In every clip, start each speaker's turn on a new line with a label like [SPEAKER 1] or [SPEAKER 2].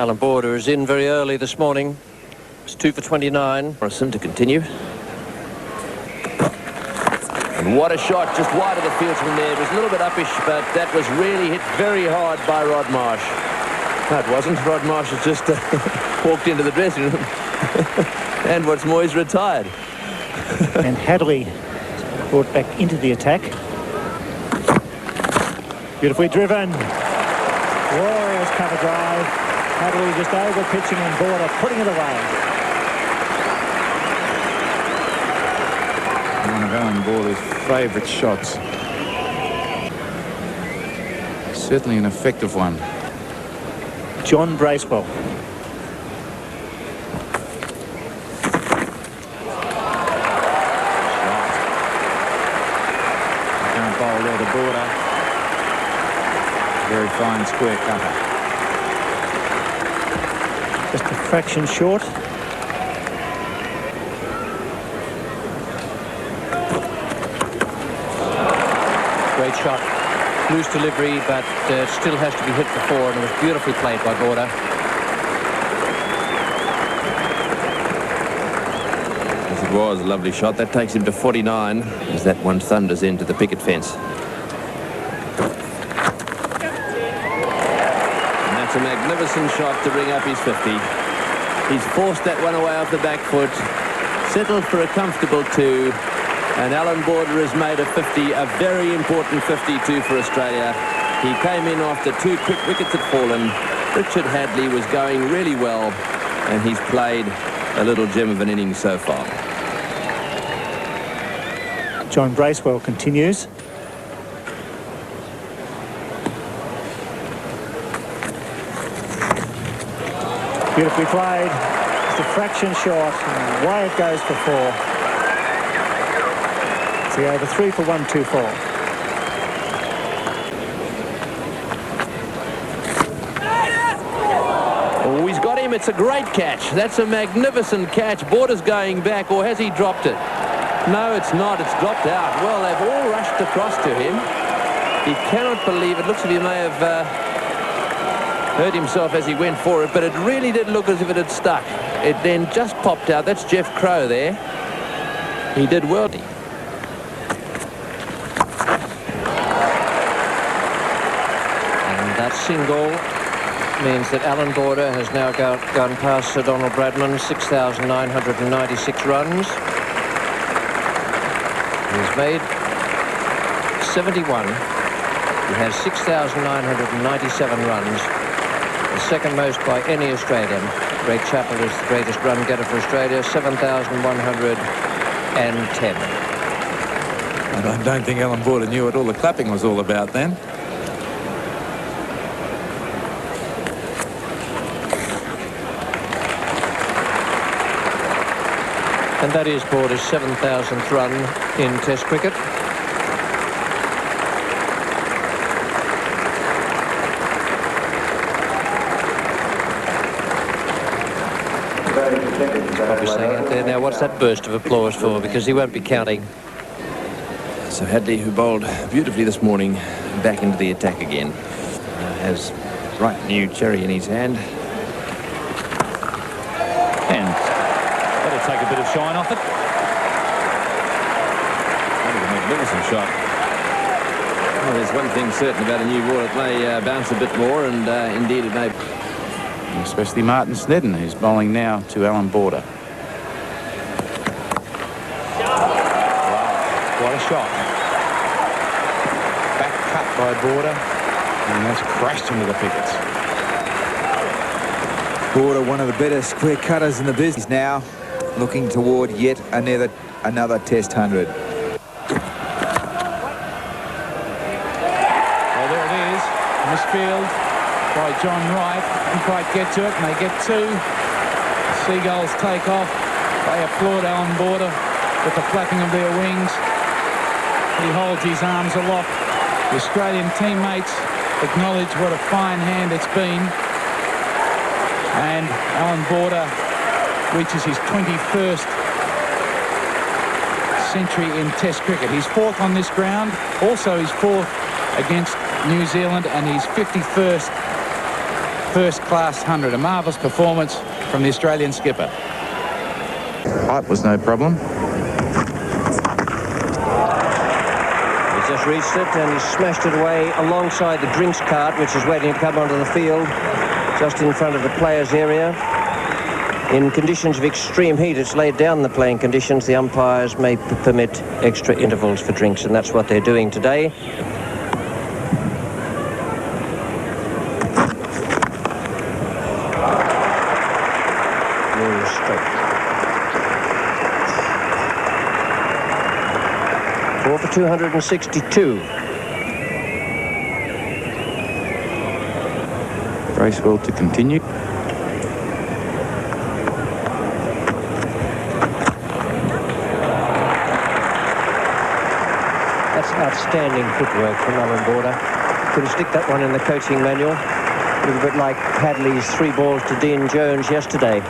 [SPEAKER 1] Alan Border is in very early this morning. It's 2 for 29. Morrison to continue. And what a shot, just wide of the field from there. It was a little bit uppish, but that was really hit very hard by Rod Marsh. No, it wasn't. Rod Marsh has just walked into the dressing room. And what's more, he's retired.
[SPEAKER 2] And Hadley brought back into the attack. Beautifully driven. Glorious cover drive. Hadley just over pitching and Border putting it away.
[SPEAKER 3] One of Alan Border's favourite shots. Certainly an effective one.
[SPEAKER 2] John Bracewell.
[SPEAKER 3] Can't bowl there, the Border. Very fine square cutter.
[SPEAKER 2] Just a fraction short.
[SPEAKER 1] Great shot. Loose delivery, but still has to be hit for 4, and it was beautifully played by Border.
[SPEAKER 4] Yes, it was a lovely shot. That takes him to 49 as that one thunders into the picket fence. And that's a magnificent shot to bring up his 50. He's forced that one away off the back foot, settled for a comfortable 2. And Alan Border has made a 50, a very important 52 for Australia. He came in after 2 quick wickets had fallen. Richard Hadley was going really well, and he's played a little gem of an innings so far.
[SPEAKER 2] John Bracewell continues. Beautifully played. Just a fraction short, and away it goes for 4. See, over 3 for 124.
[SPEAKER 4] Oh, he's got him. It's a great catch. That's a magnificent catch. Border's going back, or has he dropped it? No, it's not. It's dropped out. Well, they've all rushed across to him. He cannot believe it. Looks as if he may have hurt himself as he went for it, but it really did look as if it had stuck. It then just popped out. That's Jeff Crow there. He did well.
[SPEAKER 1] That single means that Alan Border has now gone past Sir Donald Bradman, 6,996 runs. He's made 71. He has 6,997 runs, the second most by any Australian. Ray Chappell is the greatest run getter for Australia, 7,110.
[SPEAKER 3] And I don't think Alan Border knew what all the clapping was all about then.
[SPEAKER 1] And that is Border's 7,000th run in Test cricket. Probably saying it there. Now, what's that burst of applause for? Because he won't be counting.
[SPEAKER 4] So Hadley, who bowled beautifully this morning, back into the attack again. Has bright new cherry in his hand.
[SPEAKER 5] And that'll take a bit of shine off it.
[SPEAKER 4] That was a magnificent shot. Well, there's one thing certain about a new ball. It may bounce a bit more, and indeed it may.
[SPEAKER 3] Especially Martin Snedden, who's bowling now to Alan Border.
[SPEAKER 5] What a shot.
[SPEAKER 3] Back cut by Border, and that's crashed into the pickets.
[SPEAKER 6] Border, one of the better square cutters in the business now, looking toward yet another Test 100.
[SPEAKER 3] Well, there it is, misfield by John Wright. Didn't quite get to it, and they get 2. The Seagulls take off. They applaud Alan Border with the flapping of their wings. He holds his arms aloft. The Australian teammates acknowledge what a fine hand it's been. And Alan Border reaches his 21st century in Test cricket. He's 4th on this ground, also his 4th against New Zealand, and his 51st first-class 100. A marvellous performance from the Australian skipper.
[SPEAKER 7] Height was no problem.
[SPEAKER 8] He's just reached it and he's smashed it away alongside the drinks cart, which is waiting to come onto the field, just in front of the players' area. In conditions of extreme heat, it's laid down the playing conditions. The umpires may permit extra intervals for drinks, and that's what they're doing today. Four for 262.
[SPEAKER 7] Bracewell to continue.
[SPEAKER 8] That's outstanding footwork from Alan Border. Couldn't stick that one in the coaching manual. A little bit like Hadley's 3 balls to Dean Jones yesterday.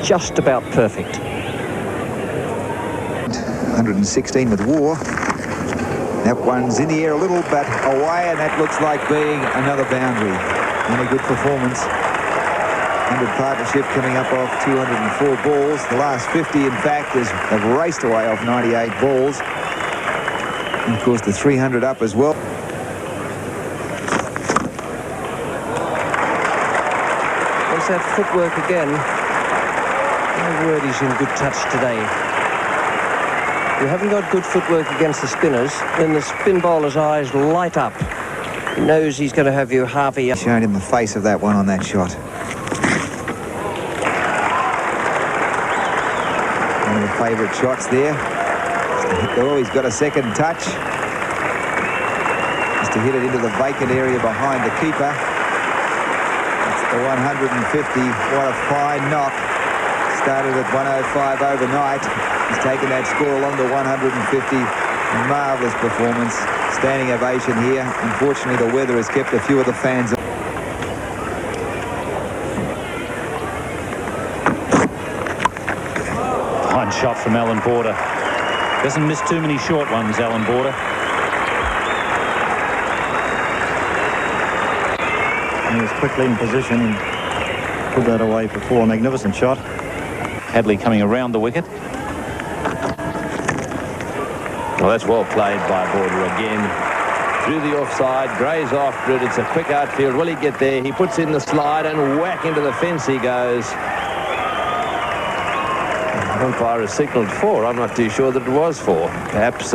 [SPEAKER 8] Just about perfect.
[SPEAKER 6] 116 with War. That one's in the air a little, but away, and that looks like being another boundary. And a good performance. 100 partnership coming up off 204 balls. The last 50, in fact, have raced away off 98 balls. And of course, the 300 up as well.
[SPEAKER 8] There's that footwork again. My word, he's in good touch today. You haven't got good footwork against the spinners, then the spin bowler's eyes light up. He knows he's going to have you half a yard.
[SPEAKER 6] Shown in the face of that one on that shot. One of the favourite shots there. Oh, he's got a second touch. Just to hit it into the vacant area behind the keeper. That's the 150. What a fine knock. Started at 105 overnight. He's taken that score along to 150. Marvellous performance. Standing ovation here. Unfortunately, the weather has kept a few of the fans.
[SPEAKER 5] Fine shot from Alan Border. Doesn't miss too many short ones, Alan Border.
[SPEAKER 2] He was quickly in position and put that away before. A magnificent shot.
[SPEAKER 5] Hadley coming around the wicket.
[SPEAKER 1] Well, that's well played by Border again. Through the offside, Gray's after it. It's a quick outfield. Will he get there? He puts in the slide and whack into the fence he goes. The umpire has signalled 4. I'm not too sure that it was 4. Perhaps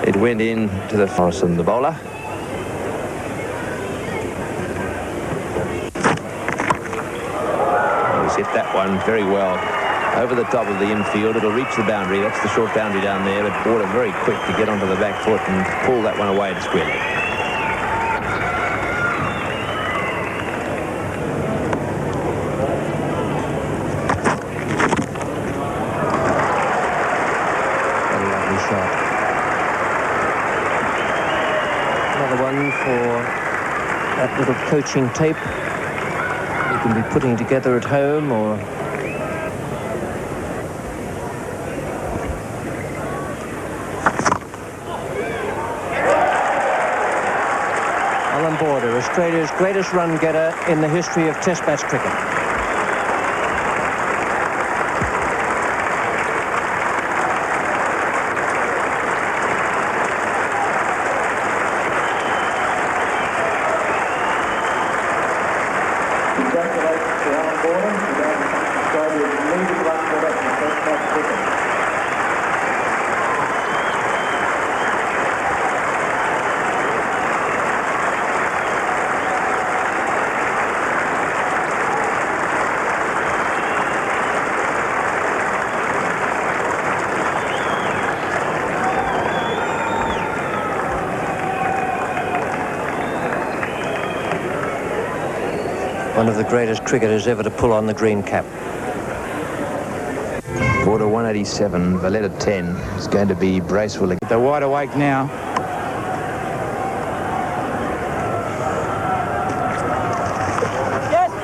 [SPEAKER 1] it went in to the Morrison, the bowler. He's hit that one very well. Over the top of the infield, it'll reach the boundary. That's the short boundary down there, but Border very quick to get onto the back foot and pull that one away to square leg.
[SPEAKER 8] What a lovely shot. Another one for that little coaching tape you can be putting together at home or Alan Border, Australia's greatest run getter in the history of Test match cricket.
[SPEAKER 2] Congratulations to Alan Border, Australia's leading run getter in Test match cricket.
[SPEAKER 8] One of the greatest cricketers ever to pull on the green cap.
[SPEAKER 1] Border 187, Valletta 10. It's going to be Bracewell.
[SPEAKER 3] They're wide awake now.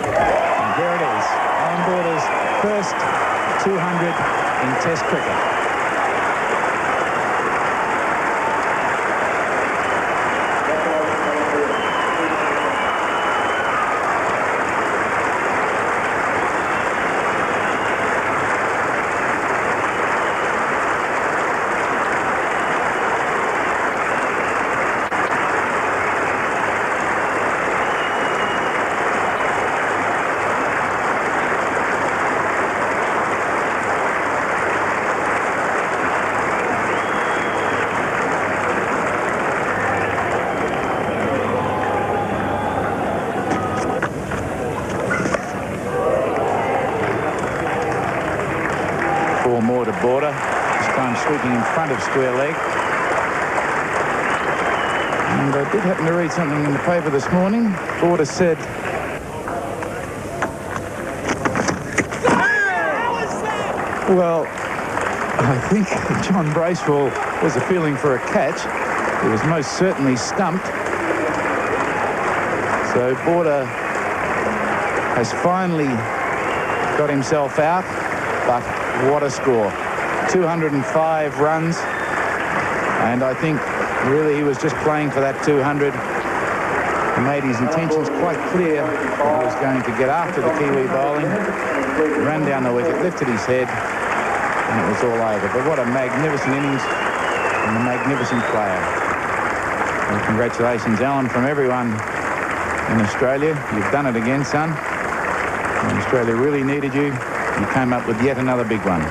[SPEAKER 3] And here it is. Alan Border's first 200 in Test cricket.
[SPEAKER 7] 4 more to Border. This time sweeping in front of square leg. And I did happen to read something in the paper this morning. Border said well, I think John Bracewell was a feeling for a catch. He was most certainly stumped. So Border has finally got himself out, but what a score. 205 runs, and I think really he was just playing for that 200. He made his intentions quite clear that he was going to get after the Kiwi bowling, ran down the wicket, lifted his head, and it was all over. But what a magnificent innings and a magnificent player. Well, congratulations, Alan, from everyone in Australia. You've done it again, son. And Australia really needed you. You came up with yet another big one.